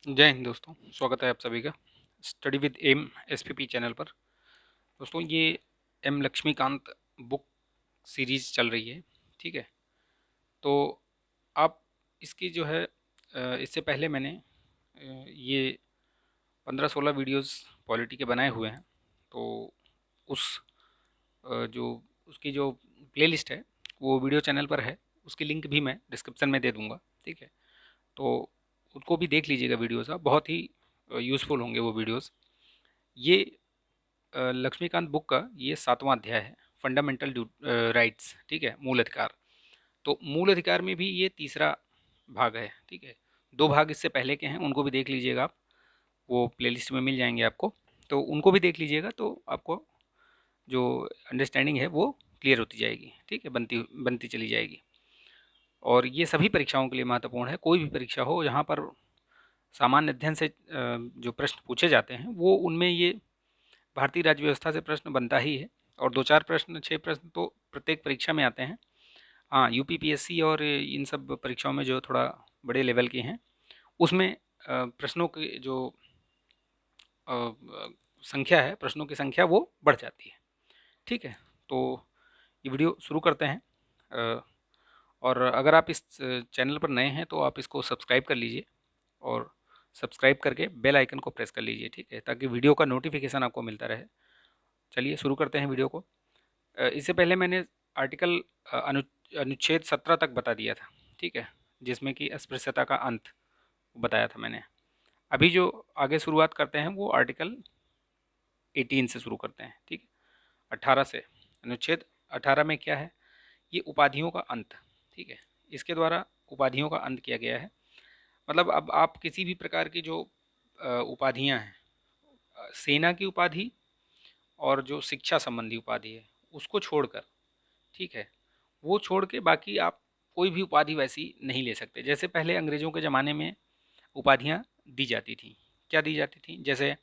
जय हिंद दोस्तों। स्वागत है आप सभी का study with M SPP channel पर। दोस्तों, ये एम लक्ष्मीकांत बुक सीरीज़ चल रही है। ठीक है, तो आप इसकी जो है इससे पहले मैंने ये 15-16 वीडियोस पॉलिटी के बनाए हुए हैं। तो उस जो उसकी जो प्लेलिस्ट है वो वीडियो चैनल पर है। उसकी लिंक भी मैं डिस्क्रिप्शन में दे दूँगा। ठीक है, तो उसको भी देख लीजिएगा। वीडियोस आप बहुत ही यूज़फुल होंगे वो वीडियोस। ये लक्ष्मीकांत बुक का ये 7वां अध्याय है, फंडामेंटल राइट्स। ठीक है, मूल अधिकार। तो मूल अधिकार में भी ये तीसरा भाग है। ठीक है, 2 भाग इससे पहले के हैं, उनको भी देख लीजिएगा आप। वो प्लेलिस्ट में मिल जाएंगे आपको, तो उनको भी देख लीजिएगा। तो आपको जो अंडरस्टैंडिंग है वो क्लियर होती जाएगी। ठीक है, बनती बनती चली जाएगी। और ये सभी परीक्षाओं के लिए महत्वपूर्ण है। कोई भी परीक्षा हो, यहाँ पर सामान्य अध्ययन से जो प्रश्न पूछे जाते हैं वो उनमें ये भारतीय राज्य व्यवस्था से प्रश्न बनता ही है। और 2-4 प्रश्न, 6 प्रश्न तो प्रत्येक परीक्षा में आते हैं। हाँ, यूपीपीएससी और इन सब परीक्षाओं में जो थोड़ा बड़े लेवल के हैं, उसमें प्रश्नों की जो संख्या है, प्रश्नों की संख्या वो बढ़ जाती है। ठीक है, तो ये वीडियो शुरू करते हैं। अ, और अगर आप इस चैनल पर नए हैं तो आप इसको सब्सक्राइब कर लीजिए, और सब्सक्राइब करके बेल आइकन को प्रेस कर लीजिए। ठीक है, ताकि वीडियो का नोटिफिकेशन आपको मिलता रहे। चलिए शुरू करते हैं वीडियो को। इससे पहले मैंने आर्टिकल अनुच्छेद 17 तक बता दिया था। ठीक है, जिसमें कि अस्पृश्यता का अंत बताया था मैंने। अभी जो आगे शुरुआत करते हैं वो आर्टिकल 18 से शुरू करते हैं। ठीक है, 18 से। अनुच्छेद 18 में क्या है? ये उपाधियों का अंत। ठीक है, इसके द्वारा उपाधियों का अंत किया गया है। मतलब अब आप किसी भी प्रकार की जो उपाधियां हैं, सेना की उपाधि और जो शिक्षा संबंधी उपाधि है, उसको छोड़कर, ठीक है, वो छोड़ के बाकी आप कोई भी उपाधि वैसी नहीं ले सकते। जैसे पहले अंग्रेज़ों के ज़माने में उपाधियाँ दी जाती थी। क्या दी जाती थी? जैसे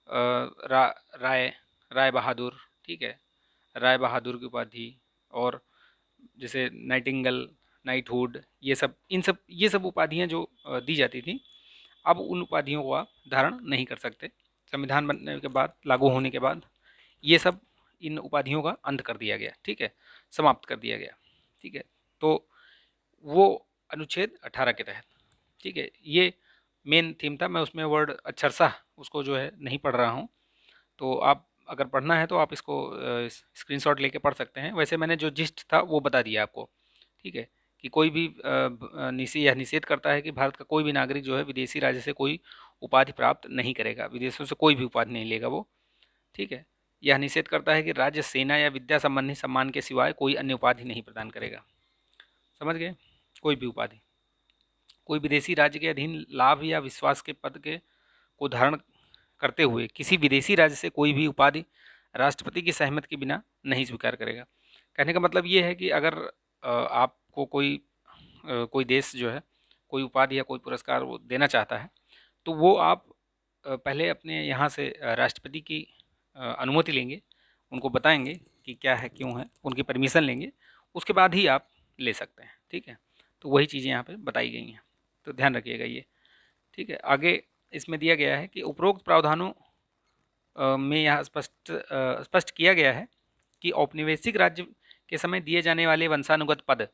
रा राय राय बहादुर। ठीक है, राय बहादुर की उपाधि। और जैसे नाइटिंगेल, नाइटहुड, ये सब उपाधियाँ जो दी जाती थी, अब उन उपाधियों को आप धारण नहीं कर सकते। संविधान बनने के बाद, लागू होने के बाद, ये सब, इन उपाधियों का अंत कर दिया गया। ठीक है, समाप्त कर दिया गया। ठीक है, तो वो अनुच्छेद 18 के तहत। ठीक है, ये मेन थीम था। मैं उसमें वर्ड अक्षरशः उसको जो है नहीं पढ़ रहा हूँ। तो आप अगर पढ़ना है तो आप इसको स्क्रीनशॉट लेके पढ़ सकते हैं। वैसे मैंने जो जिस्ट था वो बता दिया आपको। ठीक है, कि कोई भी निषेध करता है कि भारत का कोई भी नागरिक जो है विदेशी राज्य से कोई उपाधि प्राप्त नहीं करेगा, विदेशों से कोई भी उपाधि नहीं लेगा वो। ठीक है, यह निषेध करता है कि राज्य, सेना या विद्या संबंधी सम्मान के सिवाय कोई अन्य उपाधि नहीं प्रदान करेगा। समझ गए? कोई भी उपाधि, कोई विदेशी राज्य के अधीन लाभ या विश्वास के पद के को धारण करते हुए किसी विदेशी राज्य से कोई भी उपाधि राष्ट्रपति की सहमति के बिना नहीं स्वीकार करेगा। कहने का मतलब ये है कि अगर आपको कोई देश जो है कोई उपाधि या कोई पुरस्कार वो देना चाहता है, तो वो आप पहले अपने यहाँ से राष्ट्रपति की अनुमति लेंगे, उनको बताएंगे कि क्या है, क्यों है, उनकी परमिशन लेंगे, उसके बाद ही आप ले सकते हैं। ठीक है, तो वही चीज़ें यहाँ पे बताई गई हैं, तो ध्यान रखिएगा ये। ठीक है, आगे इसमें दिया गया है कि उपरोक्त प्रावधानों में यहाँ स्पष्ट किया गया है कि औपनिवेशिक राज्य के समय दिए जाने वाले वंशानुगत पद,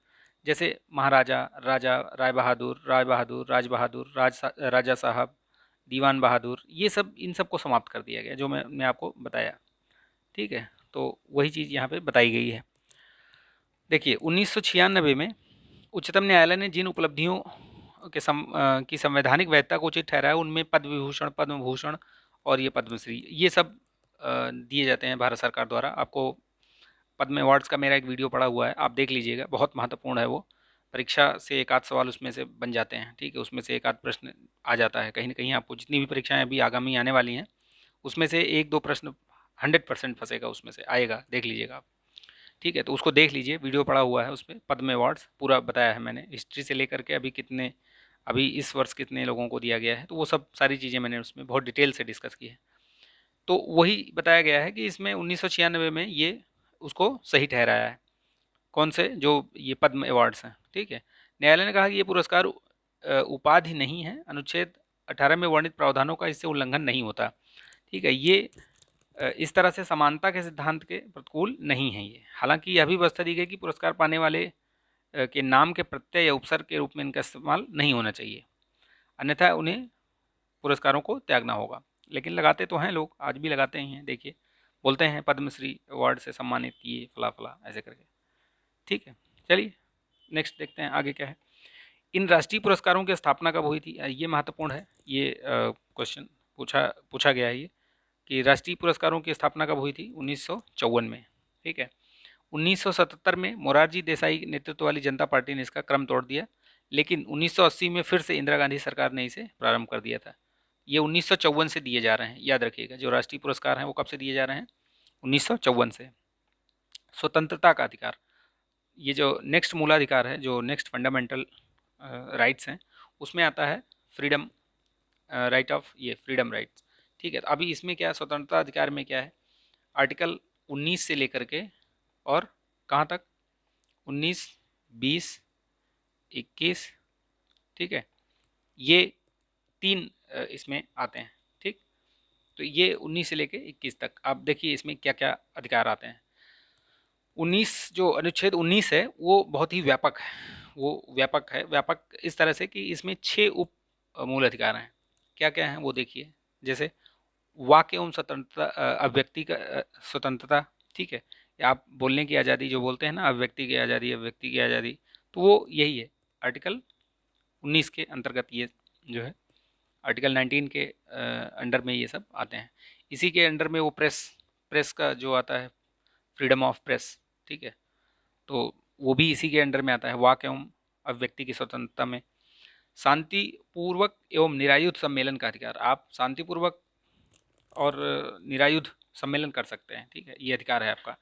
जैसे महाराजा, राजा, राय बहादुर, राज बहादुर, राजा साहब, दीवान बहादुर, ये सब, इन सब को समाप्त कर दिया गया, जो मैंने आपको बताया। ठीक है, तो वही चीज़ यहाँ पे बताई गई है। देखिए, 1996 में उच्चतम न्यायालय ने जिन उपलब्धियों की संवैधानिक वैधता को उचित ठहराया, उनमें पद्म विभूषण, पद्म भूषण और ये पद्मश्री, ये सब दिए जाते हैं भारत सरकार द्वारा। आपको पद्म अवार्ड्स का मेरा एक वीडियो पड़ा हुआ है, आप देख लीजिएगा, बहुत महत्वपूर्ण है वो। परीक्षा से एक आध सवाल उसमें से बन जाते हैं। ठीक है, उसमें से एक आध प्रश्न आ जाता है कहीं ना कहीं। आपको जितनी भी परीक्षाएं अभी आगामी आने वाली हैं, उसमें से एक दो प्रश्न 100% फंसेगा, उसमें से आएगा, देख लीजिएगा आप। ठीक है, तो उसको देख लीजिए, वीडियो पड़ा हुआ है, उसमें पद्म अवार्ड्स पूरा बताया है मैंने, हिस्ट्री से लेकर के अभी इस वर्ष कितने लोगों को दिया गया है, तो वो सब सारी चीज़ें मैंने उसमें बहुत डिटेल से डिस्कस की है। तो वही बताया गया है कि इसमें 1996 में ये उसको सही ठहराया है। कौन से? जो ये पद्म अवार्ड्स हैं। ठीक है, न्यायालय ने कहा कि ये पुरस्कार उपाधि नहीं है। अनुच्छेद 18 में वर्णित प्रावधानों का इससे उल्लंघन नहीं होता। ठीक है, ये इस तरह से समानता के सिद्धांत के प्रतिकूल नहीं है ये। हालांकि यह भी व्यवस्था दी गई कि पुरस्कार पाने वाले के नाम के प्रत्यय या उपसर्ग के रूप में इनका इस्तेमाल नहीं होना चाहिए, अन्यथा उन्हें पुरस्कारों को त्यागना होगा। लेकिन लगाते तो हैं लोग, आज भी लगाते ही हैं। देखिए, बोलते हैं पद्मश्री अवार्ड से सम्मानित किए फला फला ऐसे करके। ठीक है, चलिए नेक्स्ट देखते हैं आगे क्या है। इन राष्ट्रीय पुरस्कारों की स्थापना कब हुई थी? ये महत्वपूर्ण है, ये क्वेश्चन पूछा गया है ये, कि राष्ट्रीय पुरस्कारों की स्थापना कब हुई थी? 1954 में। ठीक है, 1977 में मोरारजी देसाई नेतृत्व वाली जनता पार्टी ने इसका क्रम तोड़ दिया, लेकिन 1980 में फिर से इंदिरा गांधी सरकार ने इसे प्रारंभ कर दिया था। ये 1954 से दिए जा रहे हैं, याद रखिएगा। जो राष्ट्रीय पुरस्कार हैं वो कब से दिए जा रहे हैं? 1954 से। स्वतंत्रता का अधिकार, ये जो नेक्स्ट मूलाधिकार है, जो नेक्स्ट फंडामेंटल राइट्स हैं, उसमें आता है फ्रीडम राइट ऑफ, ये फ्रीडम राइट्स। ठीक है, तो अभी इसमें क्या स्वतंत्रता अधिकार में क्या है? आर्टिकल 19 से लेकर के और कहाँ तक? 19, 20, 21। ठीक है, ये 3 इसमें आते हैं। ठीक, तो ये 19 से लेकर 21 तक। आप देखिए इसमें क्या क्या अधिकार आते हैं। 19, जो अनुच्छेद 19 है वो बहुत ही व्यापक है। वो व्यापक है, व्यापक इस तरह से कि इसमें 6 उप मूल अधिकार हैं। क्या क्या हैं वो देखिए। जैसे वाक्य एवं स्वतंत्रता, अभिव्यक्ति का स्वतंत्रता। ठीक है, या आप बोलने की आज़ादी जो बोलते हैं ना, अभिव्यक्ति की आज़ादी, अभिव्यक्ति की आज़ादी, तो वो यही है आर्टिकल 19 के अंतर्गत। ये जो है आर्टिकल 19 के अंडर में ये सब आते हैं। इसी के अंडर में वो प्रेस का जो आता है, फ्रीडम ऑफ प्रेस। ठीक है, तो वो भी इसी के अंडर में आता है, वाक एवं अभिव्यक्ति की स्वतंत्रता में। शांतिपूर्वक एवं निरायुध सम्मेलन का अधिकार, आप शांतिपूर्वक और निरायुध सम्मेलन कर सकते हैं। ठीक है, ये अधिकार है आपका।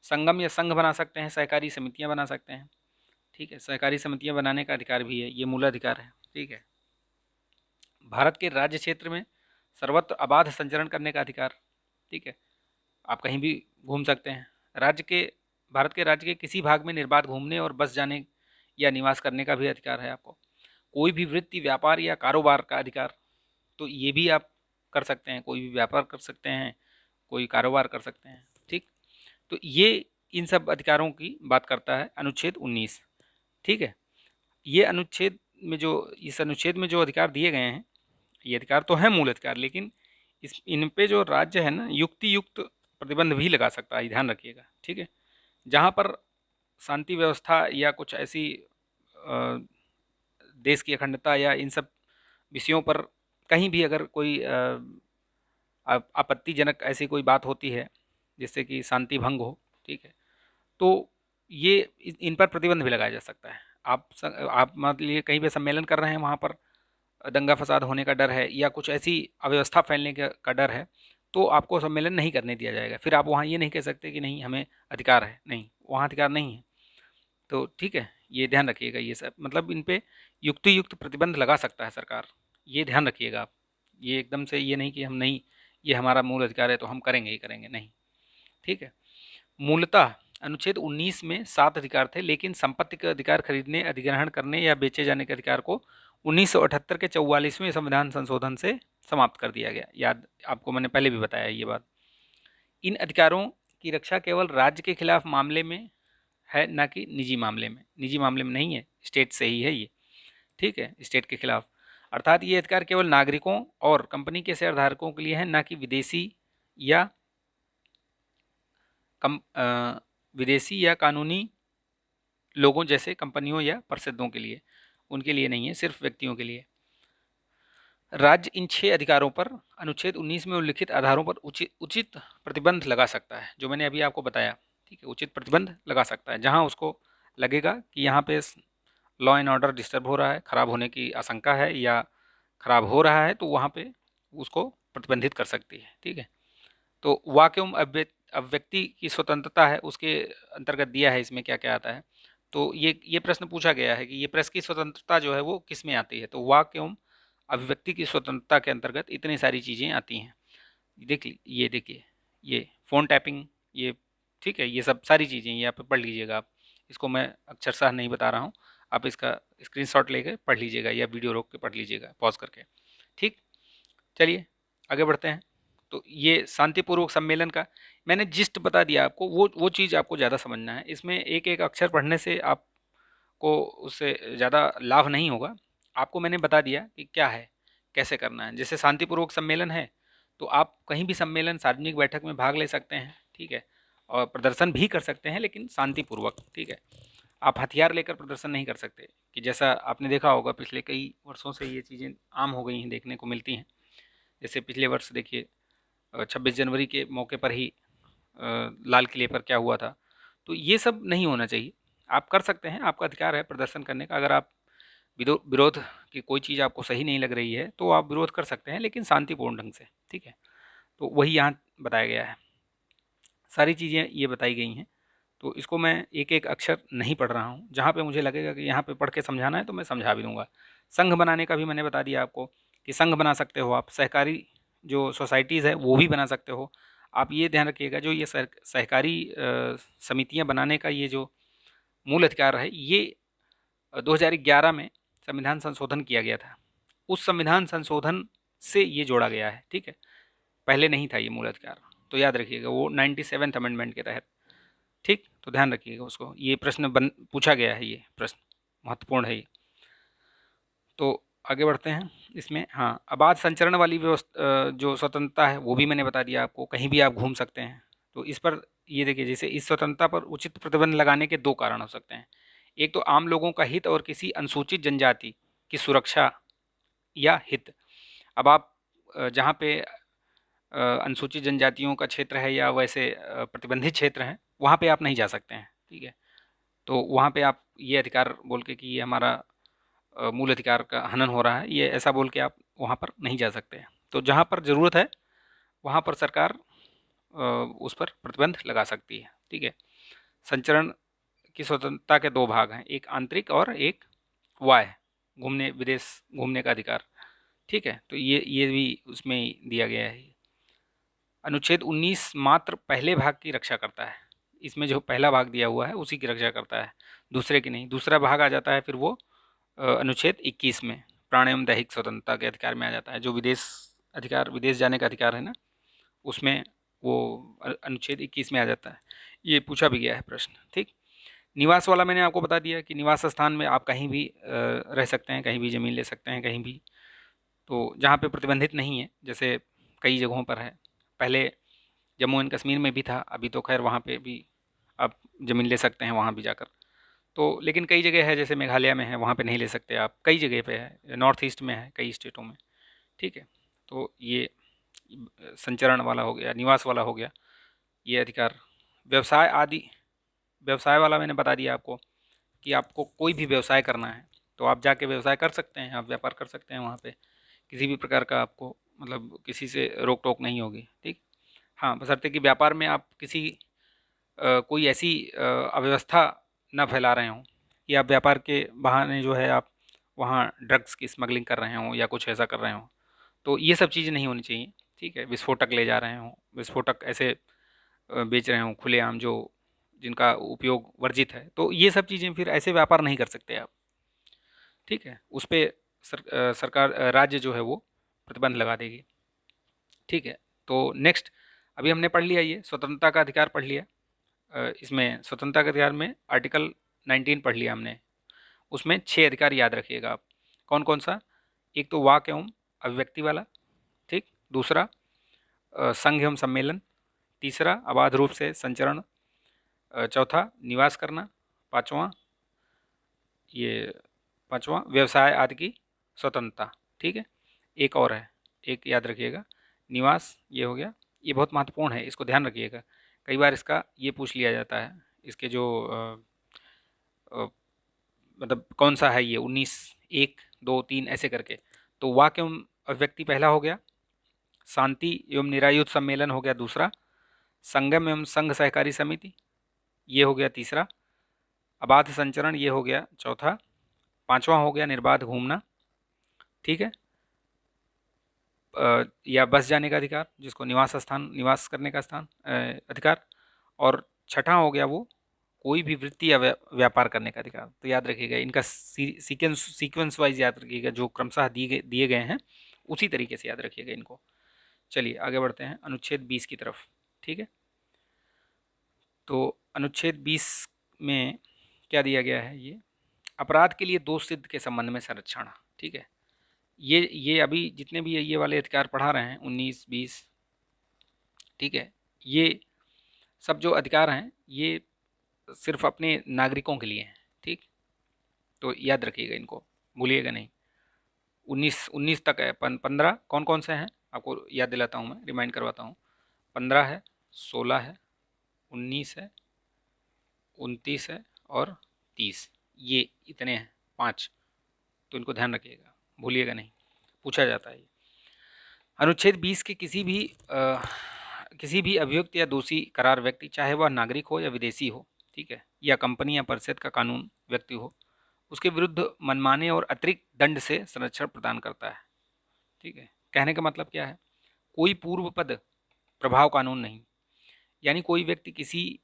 संगम या संघ बना सकते हैं, सहकारी समितियां बना सकते हैं। ठीक है, सहकारी समितियां बनाने का अधिकार भी है, ये मूल अधिकार है। ठीक है, भारत के राज्य क्षेत्र में सर्वत्र अबाध संचरण करने का अधिकार। ठीक है, आप कहीं भी घूम सकते हैं। राज्य के भारत के राज्य के किसी भाग में निर्बाध घूमने और बस जाने या निवास करने का भी अधिकार है आपको। कोई भी वृत्ति, व्यापार या कारोबार का अधिकार, तो ये भी आप कर सकते हैं। कोई भी व्यापार कर सकते हैं, कोई कारोबार कर सकते हैं। ठीक, तो ये इन सब अधिकारों की बात करता है अनुच्छेद 19। ठीक है, ये अनुच्छेद में जो, इस अनुच्छेद में जो अधिकार दिए गए हैं, ये अधिकार तो है मूल अधिकार, लेकिन इन पे जो राज्य है ना, युक्ति युक्त प्रतिबंध भी लगा सकता है, ध्यान रखिएगा। ठीक है, जहाँ पर शांति व्यवस्था या कुछ ऐसी देश की अखंडता या इन सब विषयों पर कहीं भी अगर कोई आपत्तिजनक ऐसी कोई बात होती है जिससे कि शांति भंग हो, ठीक है, तो ये इन पर प्रतिबंध भी लगाया जा सकता है। आप मान लीजिए कहीं पे सम्मेलन कर रहे हैं, वहाँ पर दंगा फसाद होने का डर है या कुछ ऐसी अव्यवस्था फैलने का डर है, तो आपको सम्मेलन नहीं करने दिया जाएगा। फिर आप वहाँ ये नहीं कह सकते कि नहीं हमें अधिकार है, नहीं, वहाँ अधिकार नहीं है। तो ठीक है, ये ध्यान रखिएगा। ये सब मतलब इन पे युक्ति युक्त प्रतिबंध लगा सकता है सरकार, ये ध्यान रखिएगा आप। ये एकदम से ये नहीं कि हम नहीं, ये हमारा मूल अधिकार है तो हम करेंगे ही करेंगे, नहीं। ठीक है, मूलतः अनुच्छेद 19 में 7 अधिकार थे, लेकिन संपत्ति का अधिकार खरीदने, अधिग्रहण करने या बेचे जाने के अधिकार को 1978 के 44वें संविधान संशोधन से समाप्त कर दिया गया। याद, आपको मैंने पहले भी बताया ये बात। इन अधिकारों की रक्षा केवल राज्य के खिलाफ मामले में है, ना कि निजी मामले में। निजी मामले में नहीं है, स्टेट से ही है ये। ठीक है, स्टेट के खिलाफ। अर्थात ये अधिकार केवल नागरिकों और कंपनी के शेयरधारकों के लिए है, ना कि विदेशी या कानूनी लोगों जैसे कंपनियों या परिषदों के लिए, उनके लिए नहीं है, सिर्फ व्यक्तियों के लिए। राज्य इन 6 अधिकारों पर अनुच्छेद 19 में उल्लिखित आधारों पर उचित प्रतिबंध लगा सकता है, जो मैंने अभी आपको बताया। ठीक है, उचित प्रतिबंध लगा सकता है, जहां उसको लगेगा कि यहाँ पे लॉ एंड ऑर्डर डिस्टर्ब हो रहा है, खराब होने की आशंका है या खराब हो रहा है, तो वहाँ पे उसको प्रतिबंधित कर सकती है। ठीक है, तो वाक्य एवं अभिव्यक्ति की स्वतंत्रता है, उसके अंतर्गत दिया है इसमें क्या क्या आता है। तो ये प्रश्न पूछा गया है कि ये प्रेस की स्वतंत्रता जो है वो किस में आती है, तो वाक्य एवं अभिव्यक्ति की स्वतंत्रता के अंतर्गत इतनी सारी चीज़ें आती हैं। ये देखिए, ये फ़ोन टैपिंग, ये ठीक है, ये सब सारी चीज़ें ये आप पढ़ लीजिएगा। आप इसको मैं अक्षरशः नहीं बता रहा हूँ, आप इसका स्क्रीनशॉट लेकर पढ़ लीजिएगा या वीडियो रोक के पढ़ लीजिएगा पॉज करके। ठीक, चलिए आगे बढ़ते हैं। तो ये शांतिपूर्वक सम्मेलन का मैंने जिस्ट बता दिया आपको, वो चीज़ आपको ज़्यादा समझना है। इसमें एक एक अक्षर पढ़ने से आपको उससे ज़्यादा लाभ नहीं होगा। आपको मैंने बता दिया कि क्या है, कैसे करना है। जैसे शांतिपूर्वक सम्मेलन है तो आप कहीं भी सम्मेलन सार्वजनिक बैठक में भाग ले सकते हैं, ठीक है, और प्रदर्शन भी कर सकते हैं लेकिन शांतिपूर्वक, ठीक है। आप हथियार लेकर प्रदर्शन नहीं कर सकते, कि जैसा आपने देखा होगा पिछले कई वर्षों से ये चीज़ें आम हो गई हैं, देखने को मिलती हैं। जैसे पिछले वर्ष देखिए 26 जनवरी के मौके पर ही लाल किले पर क्या हुआ था। तो ये सब नहीं होना चाहिए। आप कर सकते हैं, आपका अधिकार है प्रदर्शन करने का। अगर आप विरोध की कोई चीज़ आपको सही नहीं लग रही है तो आप विरोध कर सकते हैं, लेकिन शांतिपूर्ण ढंग से, ठीक है। तो वही यहाँ बताया गया है, सारी चीज़ें ये बताई गई हैं। तो इसको मैं एक एक अक्षर नहीं पढ़ रहा हूँ, जहाँ पे मुझे लगेगा कि यहाँ पे पढ़ के समझाना है तो मैं समझा भी दूंगा। संघ बनाने का भी मैंने बता दिया आपको कि संघ बना सकते हो आप, सहकारी जो सोसाइटीज़ है वो भी बना सकते हो। आप ये ध्यान रखिएगा, जो ये सहकारी समितियाँ बनाने का ये जो मूल अधिकार है, ये 2011 में संविधान संशोधन किया गया था। उस संविधान संशोधन से ये जोड़ा गया है, ठीक है। पहले नहीं था ये मूल अधिकार, तो याद रखिएगा वो 97th अमेंडमेंट के तहत, ठीक। तो ध्यान रखिएगा उसको, ये प्रश्न पूछा गया है, ये प्रश्न महत्वपूर्ण है ये। तो आगे बढ़ते हैं इसमें। हाँ, आबाद संचरण वाली व्यवस्था जो स्वतंत्रता है वो भी मैंने बता दिया आपको, कहीं भी आप घूम सकते हैं। तो इस पर ये देखिए, जैसे इस स्वतंत्रता पर उचित प्रतिबंध लगाने के दो कारण हो सकते हैं। एक तो आम लोगों का हित और किसी अनुसूचित जनजाति की सुरक्षा या हित। अब आप जहाँ पे अनुसूचित जनजातियों का क्षेत्र है या वैसे प्रतिबंधित क्षेत्र है, वहाँ पे आप नहीं जा सकते हैं, ठीक है। तो वहाँ पे आप ये अधिकार बोल के कि ये हमारा मूल अधिकार का हनन हो रहा है, ये ऐसा बोल के आप वहाँ पर नहीं जा सकते हैं। तो जहाँ पर ज़रूरत है वहाँ पर सरकार उस पर प्रतिबंध लगा सकती है, ठीक है। संचरण की स्वतंत्रता के दो भाग हैं, एक आंतरिक और एक बाह्य, घूमने विदेश घूमने का अधिकार, ठीक है। तो ये भी उसमें ही दिया गया है। अनुच्छेद 19 मात्र पहले भाग की रक्षा करता है। इसमें जो पहला भाग दिया हुआ है उसी की रक्षा करता है, दूसरे की नहीं। दूसरा भाग आ जाता है फिर वो अनुच्छेद 21 में प्राण एवं दैहिक स्वतंत्रता के अधिकार में आ जाता है, जो विदेश जाने का अधिकार है ना, उसमें वो अनुच्छेद 21 में आ जाता है। ये पूछा भी गया है प्रश्न, ठीक। निवास वाला मैंने आपको बता दिया कि निवास स्थान में आप कहीं भी रह सकते हैं, कहीं भी ज़मीन ले सकते हैं, कहीं भी। तो जहाँ पे प्रतिबंधित नहीं है, जैसे कई जगहों पर है, पहले जम्मू एंड कश्मीर में भी था, अभी तो खैर वहाँ पे भी आप ज़मीन ले सकते हैं वहाँ भी जाकर। तो लेकिन कई जगह है, जैसे मेघालय में है, वहाँ पे नहीं ले सकते आप। कई जगह पे है, नॉर्थ ईस्ट में है, कई स्टेटों में, ठीक है। तो ये संचरण वाला हो गया, निवास वाला हो गया ये अधिकार। व्यवसाय आदि, व्यवसाय वाला मैंने बता दिया आपको कि आपको कोई भी व्यवसाय करना है तो आप जाके व्यवसाय कर सकते हैं, आप व्यापार कर सकते हैं वहाँ पे, किसी भी प्रकार का आपको मतलब किसी से रोक टोक नहीं होगी, ठीक। हाँ, बशर्ते कि व्यापार में आप किसी कोई ऐसी अव्यवस्था न फैला रहे हों कि आप व्यापार के बहाने जो है आप वहाँ ड्रग्स की स्मगलिंग कर रहे हों या कुछ ऐसा कर रहे हों, तो ये सब चीज़ें नहीं होनी चाहिए, ठीक है। विस्फोटक ले जा रहे हों, विस्फोटक ऐसे बेच रहे हों खुलेआम, जो जिनका उपयोग वर्जित है, तो ये सब चीज़ें फिर ऐसे व्यापार नहीं कर सकते आप, ठीक है। उस पर सरकार राज्य जो है वो प्रतिबंध लगा देगी, ठीक है। तो नेक्स्ट, अभी हमने पढ़ लिया ये स्वतंत्रता का अधिकार पढ़ लिया। इसमें स्वतंत्रता के अधिकार में आर्टिकल 19 पढ़ लिया हमने। उसमें 6 अधिकार याद रखिएगा आप, कौन कौन सा। एक तो वाक एवं अभिव्यक्ति वाला, ठीक। दूसरा संघ एवं सम्मेलन। तीसरा अबाध रूप से संचरण। चौथा निवास करना। पाँचवा ये पाँचवा व्यवसाय आदि की स्वतंत्रता, ठीक है। एक और है, एक याद रखिएगा, निवास, ये हो गया। ये बहुत महत्वपूर्ण है, इसको ध्यान रखिएगा। कई बार इसका ये पूछ लिया जाता है, इसके जो मतलब कौन सा है ये 19, 1, 2, 3 ऐसे करके। तो वाक्य एवं अभिव्यक्ति पहला हो गया, शांति एवं निरायुध सम्मेलन हो गया दूसरा, संगम एवं संघ सहकारी समिति ये हो गया तीसरा, अबाध संचरण ये हो गया चौथा, पांचवा हो गया निर्बाध घूमना, ठीक है, या बस जाने का अधिकार, जिसको निवास करने का स्थान अधिकार। और छठा हो गया वो कोई भी वृत्ति या व्यापार करने का अधिकार। तो याद रखिएगा इनका सीक्वेंस वाइज याद रखिएगा, जो क्रमशः दिए गए हैं उसी तरीके से याद रखिएगा इनको। चलिए आगे बढ़ते हैं अनुच्छेद 20 की तरफ। ठीक है, तो अनुच्छेद 20 में क्या दिया गया है, ये अपराध के लिए दोष सिद्ध के संबंध में संरक्षण। ठीक है, ये अभी जितने भी ये वाले अधिकार पढ़ा रहे हैं 19, 20, ठीक है, ये सब जो अधिकार हैं ये सिर्फ अपने नागरिकों के लिए हैं। ठीक, तो याद रखिएगा इनको, भूलिएगा नहीं। 19 तक है, 15 कौन कौन से हैं आपको याद दिलाता हूँ, मैं रिमाइंड करवाता हूँ। 15 है, 16 है, 19 है, 29 है और 30, ये इतने हैं 5। तो इनको ध्यान रखिएगा, भूलिएगा नहीं, पूछा जाता है ये। अनुच्छेद 20 के किसी भी अभियुक्त या दोषी करार व्यक्ति, चाहे वह नागरिक हो या विदेशी हो, ठीक है, या कंपनी या परिषद का कानून व्यक्ति हो, उसके विरुद्ध मनमाने और अतिरिक्त दंड से संरक्षण प्रदान करता है। ठीक है, कहने का मतलब क्या है, कोई पूर्व पद प्रभाव कानून नहीं, यानी कोई व्यक्ति किसी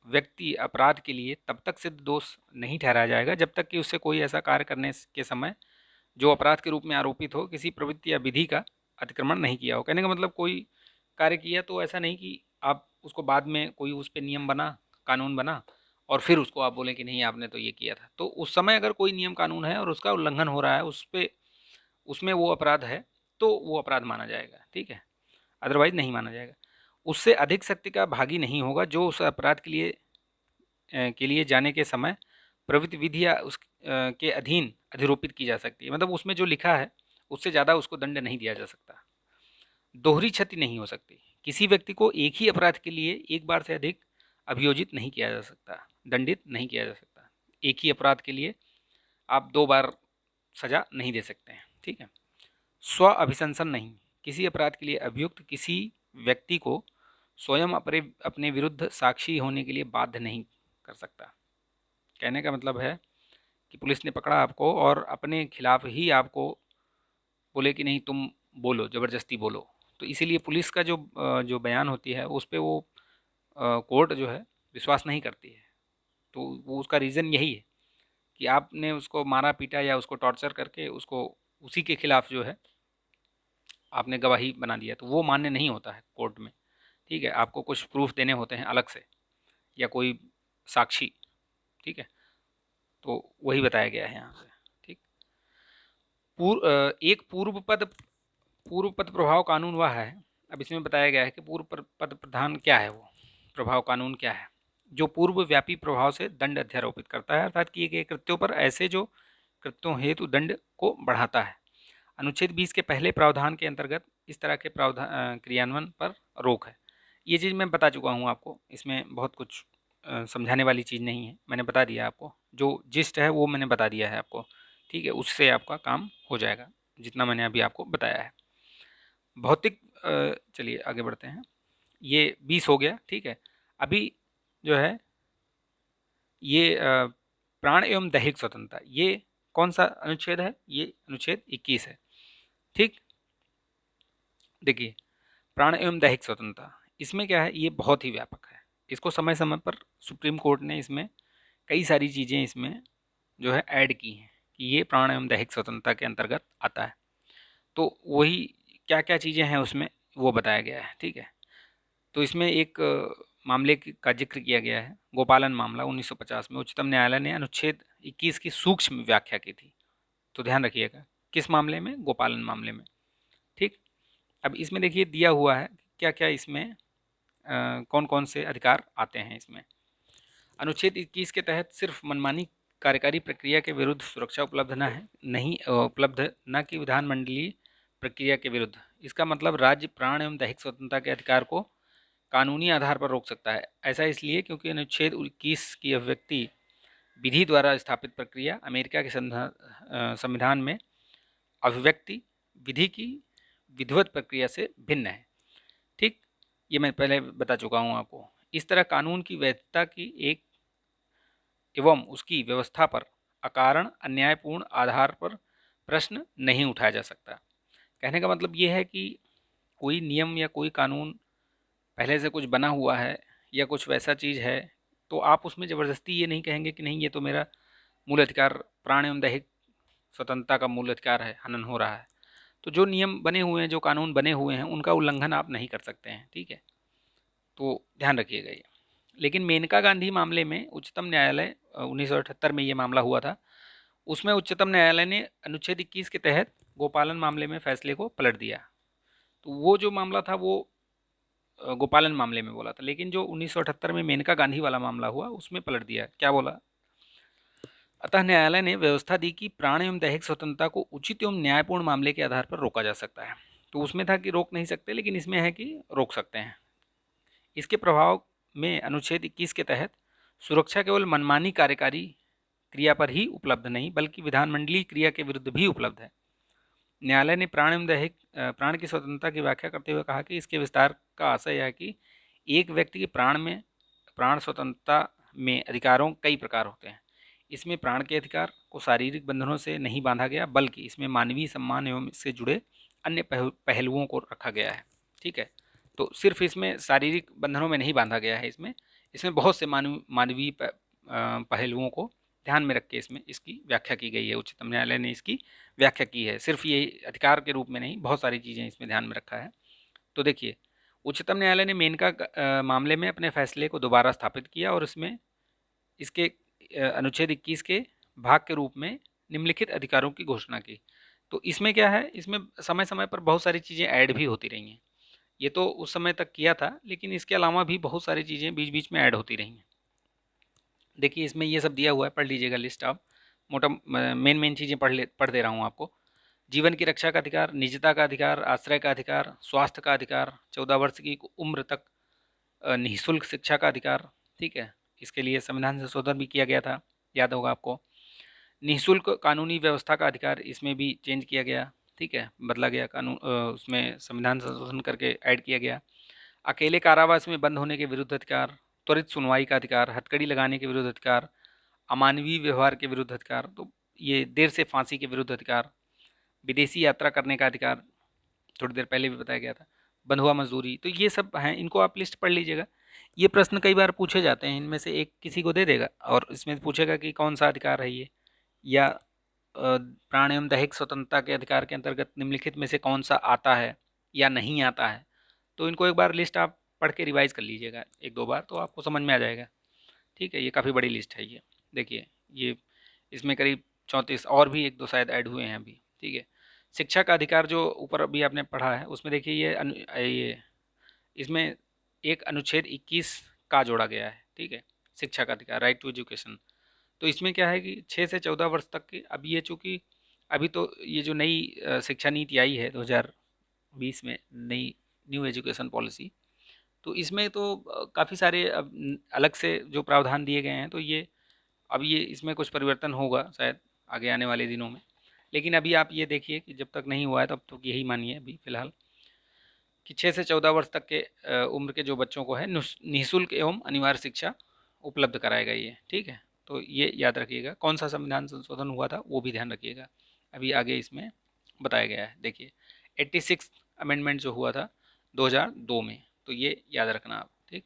व्यक्ति अपराध के लिए तब तक सिद्ध दोष नहीं ठहराया जाएगा जब तक कि उससे कोई ऐसा कार्य करने के समय जो अपराध के रूप में आरोपित हो किसी प्रवृत्ति या विधि का अतिक्रमण नहीं किया हो। कहने का मतलब कोई कार्य किया तो ऐसा नहीं कि आप उसको बाद में कोई उस पर नियम बना, कानून बना और फिर उसको आप बोलें कि नहीं आपने तो ये किया था, तो उस समय अगर कोई नियम कानून है और उसका उल्लंघन हो रहा है, उस पर उसमें वो अपराध है तो वो अपराध माना जाएगा। ठीक है, अदरवाइज नहीं माना जाएगा। उससे अधिक शक्ति का भागी नहीं होगा जो उस अपराध के लिए जाने के समय प्रवृत्ति विधि या उस के अधीन अधिरोपित की जा सकती है। मतलब उसमें जो लिखा है उससे ज़्यादा उसको दंड नहीं दिया जा सकता। दोहरी क्षति नहीं हो सकती, किसी व्यक्ति को एक ही अपराध के लिए एक बार से अधिक अभियोजित नहीं किया जा सकता, दंडित नहीं किया जा सकता। एक ही अपराध के लिए आप 2 बार सजा नहीं दे सकते हैं। ठीक है, स्व अभिशंसन नहीं, किसी अपराध के लिए अभियुक्त किसी व्यक्ति को स्वयं अपने विरुद्ध साक्षी होने के लिए बाध्य नहीं कर सकता। कहने का मतलब है कि पुलिस ने पकड़ा आपको और अपने खिलाफ ही आपको बोले कि नहीं तुम बोलो, ज़बरदस्ती बोलो, तो इसीलिए पुलिस का जो बयान होती है उस पर वो कोर्ट जो है विश्वास नहीं करती है। तो वो उसका रीज़न यही है कि आपने उसको मारा पीटा या उसको टॉर्चर करके उसको उसी के खिलाफ जो है आपने गवाही बना दिया, तो वो मान्य नहीं होता है कोर्ट में। ठीक है, आपको कुछ प्रूफ देने होते हैं अलग से या कोई साक्षी। ठीक है, तो वही बताया गया है यहाँ पे। ठीक, एक पूर्व पद प्रभाव कानून वह है, अब इसमें बताया गया है कि पूर्व पद प्रधान क्या है, वो प्रभाव कानून क्या है, जो पूर्व व्यापी प्रभाव से दंड अध्यारोपित करता है, अर्थात किए गए कृत्यों पर ऐसे जो कृत्यों हेतु दंड को बढ़ाता है। अनुच्छेद 20 के पहले प्रावधान के अंतर्गत इस तरह के प्रावधान क्रियान्वयन पर रोक है। ये चीज़ मैं बता चुका हूँ आपको, इसमें बहुत कुछ समझाने वाली चीज़ नहीं है, मैंने बता दिया आपको, जो जिस्ट है वो मैंने बता दिया है आपको। ठीक है, उससे आपका काम हो जाएगा जितना मैंने अभी आपको बताया है। भौतिक चलिए आगे बढ़ते हैं, ये 20 हो गया। ठीक है, अभी जो है ये प्राण एवं दैहिक स्वतंत्रता, ये कौन सा अनुच्छेद है, ये अनुच्छेद 21 है। ठीक, देखिए प्राण एवं दैहिक स्वतंत्रता, इसमें क्या है, ये बहुत ही व्यापक है। इसको समय समय पर सुप्रीम कोर्ट ने इसमें कई सारी चीज़ें इसमें जो है ऐड की हैं कि ये प्राण एवं दैहिक स्वतंत्रता के अंतर्गत आता है। तो वही क्या क्या चीज़ें हैं उसमें वो बताया गया है। ठीक है, तो इसमें एक मामले का जिक्र किया गया है, गोपालन मामला 1950 में उच्चतम न्यायालय ने अनुच्छेद 21 की सूक्ष्म व्याख्या की थी। तो ध्यान रखिएगा, किस मामले में, गोपालन मामले में। ठीक, अब इसमें देखिए दिया हुआ है क्या क्या इसमें कौन कौन से अधिकार आते हैं इसमें। अनुच्छेद 21 के तहत सिर्फ मनमानी कार्यकारी प्रक्रिया के विरुद्ध सुरक्षा उपलब्ध न है, नहीं उपलब्ध न कि विधानमंडलीय प्रक्रिया के विरुद्ध। इसका मतलब राज्य प्राण एवं दैहिक स्वतंत्रता के अधिकार को कानूनी आधार पर रोक सकता है। ऐसा इसलिए क्योंकि अनुच्छेद 21 की अभिव्यक्ति विधि द्वारा स्थापित प्रक्रिया अमेरिका के संविधान में अभिव्यक्ति विधि की विधिवत प्रक्रिया से भिन्न है। ठीक, ये मैं पहले बता चुका हूँ आपको। इस तरह कानून की वैधता की एक एवं उसकी व्यवस्था पर अकारण अन्यायपूर्ण आधार पर प्रश्न नहीं उठाया जा सकता। कहने का मतलब ये है कि कोई नियम या कोई कानून पहले से कुछ बना हुआ है या कुछ वैसा चीज़ है तो आप उसमें ज़बरदस्ती ये नहीं कहेंगे कि नहीं ये तो मेरा मूल अधिकार प्राण एवं दैहिक स्वतंत्रता का मूल अधिकार है, हनन हो रहा है, तो जो नियम बने हुए हैं, जो कानून बने हुए हैं, उनका उल्लंघन आप नहीं कर सकते हैं। ठीक है, तो ध्यान रखिएगा ये। लेकिन मेनका गांधी मामले में उच्चतम न्यायालय 1978 में ये मामला हुआ था, उसमें उच्चतम न्यायालय ने अनुच्छेद 21 के तहत गोपालन मामले में फैसले को पलट दिया। तो वो जो मामला था वो गोपालन मामले में बोला था, लेकिन जो 1978 में मेनका गांधी वाला मामला हुआ उसमें पलट दिया। क्या बोला? अतः न्यायालय ने व्यवस्था दी कि प्राण एवं दैहिक स्वतंत्रता को उचित एवं न्यायपूर्ण मामले के आधार पर रोका जा सकता है। तो उसमें था कि रोक नहीं सकते, लेकिन इसमें है कि रोक सकते हैं। इसके प्रभाव में अनुच्छेद 21 के तहत सुरक्षा केवल मनमानी कार्यकारी क्रिया पर ही उपलब्ध नहीं, बल्कि विधानमंडलीय क्रिया के विरुद्ध भी उपलब्ध है। न्यायालय ने प्राण एवं दैहिक प्राण की स्वतंत्रता की व्याख्या करते हुए कहा कि इसके विस्तार का आशय यह है कि एक व्यक्ति के प्राण स्वतंत्रता में अधिकारों कई प्रकार होते हैं। इसमें प्राण के अधिकार को शारीरिक बंधनों से नहीं बांधा गया, बल्कि इसमें मानवीय सम्मान एवं इससे जुड़े अन्य पहलुओं को रखा गया है। ठीक है, तो सिर्फ इसमें शारीरिक बंधनों में नहीं बांधा गया है, इसमें इसमें बहुत से मानवीय पहलुओं को ध्यान में रख के इसमें इसकी व्याख्या की गई है। उच्चतम न्यायालय ने इसकी व्याख्या की है, सिर्फ ये अधिकार के रूप में नहीं, बहुत सारी चीज़ें इसमें ध्यान में रखा है। तो देखिए, उच्चतम न्यायालय ने मेनका मामले में अपने फैसले को दोबारा स्थापित किया और इसमें इसके अनुच्छेद 21 के भाग के रूप में निम्नलिखित अधिकारों की घोषणा की। तो इसमें क्या है, इसमें समय समय पर बहुत सारी चीज़ें ऐड भी होती रही हैं। ये तो उस समय तक किया था, लेकिन इसके अलावा भी बहुत सारी चीज़ें बीच बीच में ऐड होती रही हैं। देखिए, इसमें ये सब दिया हुआ है, पढ़ लीजिएगा लिस्ट आप। मोटा मेन चीज़ें पढ़ दे रहा हूँ आपको। जीवन की रक्षा का अधिकार, निजता का अधिकार, आश्रय का अधिकार, स्वास्थ्य का अधिकार, 14 वर्ष की उम्र तक निःशुल्क शिक्षा का अधिकार। ठीक है, इसके लिए संविधान संशोधन भी किया गया था, याद होगा आपको। निःशुल्क कानूनी व्यवस्था का अधिकार, इसमें भी चेंज किया गया। ठीक है, बदला गया कानून, उसमें संविधान संशोधन करके ऐड किया गया। अकेले कारावास में बंद होने के विरुद्ध अधिकार, त्वरित सुनवाई का अधिकार, हथकड़ी लगाने के विरुद्ध अधिकार, अमानवीय व्यवहार के विरुद्ध अधिकार, तो ये देर से फांसी के विरुद्ध अधिकार, विदेशी यात्रा करने का अधिकार, थोड़ी देर पहले भी बताया गया था, बंधुआ मजदूरी। तो ये सब हैं, इनको आप लिस्ट पढ़ लीजिएगा। ये प्रश्न कई बार पूछे जाते हैं, इनमें से एक किसी को दे देगा और इसमें पूछेगा कि कौन सा अधिकार है ये, या प्राण एवं दैहिक स्वतंत्रता के अधिकार के अंतर्गत निम्नलिखित में से कौन सा आता है या नहीं आता है। तो इनको एक बार लिस्ट आप पढ़ के रिवाइज कर लीजिएगा एक दो बार, तो आपको समझ में आ जाएगा। ठीक है, ये काफ़ी बड़ी लिस्ट है ये। देखिए, ये इसमें करीब 34 और भी एक दो शायद ऐड हुए हैं अभी। ठीक है, शिक्षा का अधिकार जो ऊपर अभी आपने पढ़ा है, उसमें देखिए ये इसमें एक अनुच्छेद 21 का जोड़ा गया है। ठीक है, शिक्षा का अधिकार, राइट टू एजुकेशन। तो इसमें क्या है कि 6 से 14 वर्ष तक की, अब ये चूँकि अभी तो ये जो नई शिक्षा नीति आई है 2020 में, नई न्यू एजुकेशन पॉलिसी, तो इसमें तो काफ़ी सारे अब अलग से जो प्रावधान दिए गए हैं, तो ये अब ये इसमें कुछ परिवर्तन होगा शायद आगे आने वाले दिनों में। लेकिन अभी आप ये देखिए कि जब तक नहीं हुआ है तब तक यही मानिए अभी फ़िलहाल कि 6 से 14 वर्ष तक के उम्र के जो बच्चों को है निःशुल्क एवं अनिवार्य शिक्षा उपलब्ध कराएगा ये। ठीक है, तो ये याद रखिएगा। कौन सा संविधान संशोधन हुआ था वो भी ध्यान रखिएगा, अभी आगे इसमें बताया गया है। देखिए, 86 अमेंडमेंट जो हुआ था 2002 में, तो ये याद रखना आप। ठीक,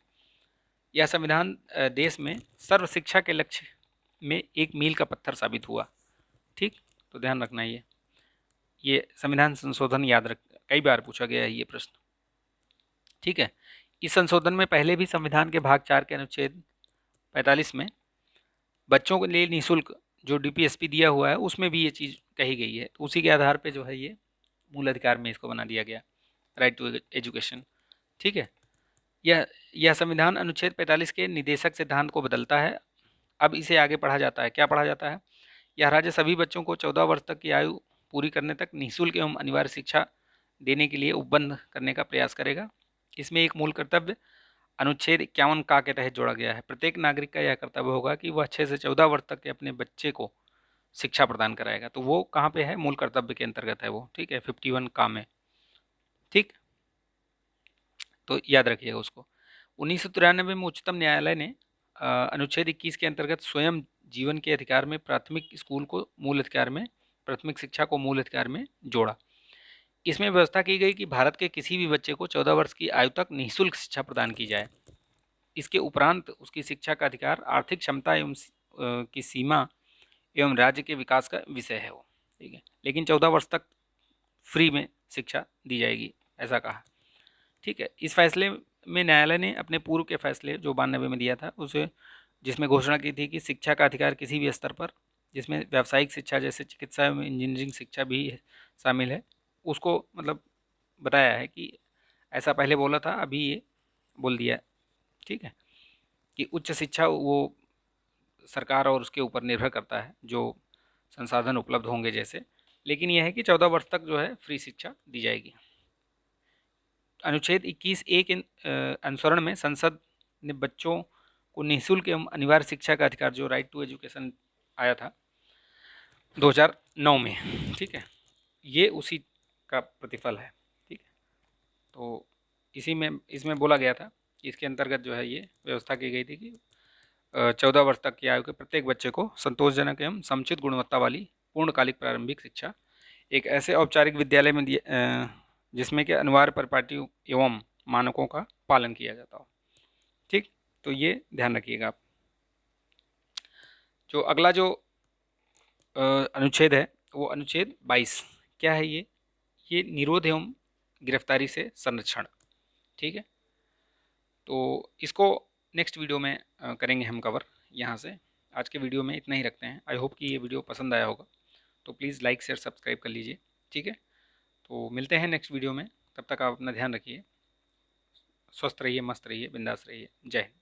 यह संविधान देश में सर्व शिक्षा के लक्ष्य में एक मील का पत्थर साबित हुआ। ठीक, तो ध्यान रखना ये संविधान संशोधन याद रख, कई बार पूछा गया है ये प्रश्न। ठीक है, इस संशोधन में पहले भी संविधान के भाग 4 के अनुच्छेद 45 में बच्चों के लिए निःशुल्क जो डीपीएसपी दिया हुआ है उसमें भी ये चीज़ कही गई है, तो उसी के आधार पे जो है ये मूल अधिकार में इसको बना दिया गया, राइट टू एजुकेशन। ठीक है, यह संविधान अनुच्छेद 45 के निदेशक सिद्धांत को बदलता है। अब इसे आगे पढ़ा जाता है। क्या पढ़ा जाता है? यह राज्य सभी बच्चों को 14 वर्ष तक की आयु पूरी करने तक निःशुल्क एवं अनिवार्य शिक्षा देने के लिए उपबंध करने का प्रयास करेगा। इसमें एक मूल कर्तव्य अनुच्छेद 51 का के तहत जोड़ा गया है। प्रत्येक नागरिक का यह कर्तव्य होगा कि वह 6 से 14 वर्ष तक के अपने बच्चे को शिक्षा प्रदान कराएगा। तो वो कहाँ पे है? मूल कर्तव्य के अंतर्गत है वो। ठीक है, 51 का में। ठीक, तो याद रखिएगा उसको। 1993 में उच्चतम न्यायालय ने अनुच्छेद 21 के अंतर्गत स्वयं जीवन के अधिकार में प्राथमिक स्कूल को मूल अधिकार में, प्राथमिक शिक्षा को मूल अधिकार में जोड़ा। इसमें व्यवस्था की गई कि भारत के किसी भी बच्चे को 14 वर्ष की आयु तक निःशुल्क शिक्षा प्रदान की जाए। इसके उपरांत उसकी शिक्षा का अधिकार आर्थिक क्षमता एवं की सीमा एवं राज्य के विकास का विषय है वो। ठीक है, लेकिन 14 वर्ष तक फ्री में शिक्षा दी जाएगी, ऐसा कहा। ठीक है, इस फैसले में न्यायालय ने अपने पूर्व के फैसले जो 92 में दिया था उसे, जिसमें घोषणा की थी कि शिक्षा का अधिकार किसी भी स्तर पर, जिसमें व्यावसायिक शिक्षा जैसे चिकित्सा एवं इंजीनियरिंग शिक्षा भी शामिल है, उसको मतलब बताया है कि ऐसा पहले बोला था, अभी ये बोल दिया है। ठीक है, कि उच्च शिक्षा वो सरकार और उसके ऊपर निर्भर करता है, जो संसाधन उपलब्ध होंगे जैसे, लेकिन यह है कि 14 वर्ष तक जो है फ्री शिक्षा दी जाएगी। अनुच्छेद 21(1) अनुसरण में संसद ने बच्चों को निःशुल्क एवं अनिवार्य शिक्षा का अधिकार, जो राइट टू एजुकेशन आया था 2009 में, ठीक है, ये उसी का प्रतिफल है। ठीक है, तो इसी में इसमें बोला गया था कि इसके अंतर्गत जो है ये व्यवस्था की गई थी कि 14 वर्ष तक की आयु के प्रत्येक बच्चे को संतोषजनक एवं समुचित गुणवत्ता वाली पूर्णकालिक प्रारंभिक शिक्षा एक ऐसे औपचारिक विद्यालय में जिसमें कि अनिवार्य परिपाटियों एवं मानकों का पालन किया जाता हो। ठीक, तो ये ध्यान रखिएगा आप। जो अगला जो अनुच्छेद है वो अनुच्छेद 22। क्या है ये निरोध एवं गिरफ्तारी से संरक्षण। ठीक है, तो इसको नेक्स्ट वीडियो में करेंगे हम कवर यहाँ से। आज के वीडियो में इतना ही रखते हैं। आई होप कि ये वीडियो पसंद आया होगा, तो प्लीज़ लाइक शेयर सब्सक्राइब कर लीजिए। ठीक है, तो मिलते हैं नेक्स्ट वीडियो में। तब तक आप अपना ध्यान रखिए, स्वस्थ रहिए, मस्त रहिए, बिंदास रहिए। जय हिंद।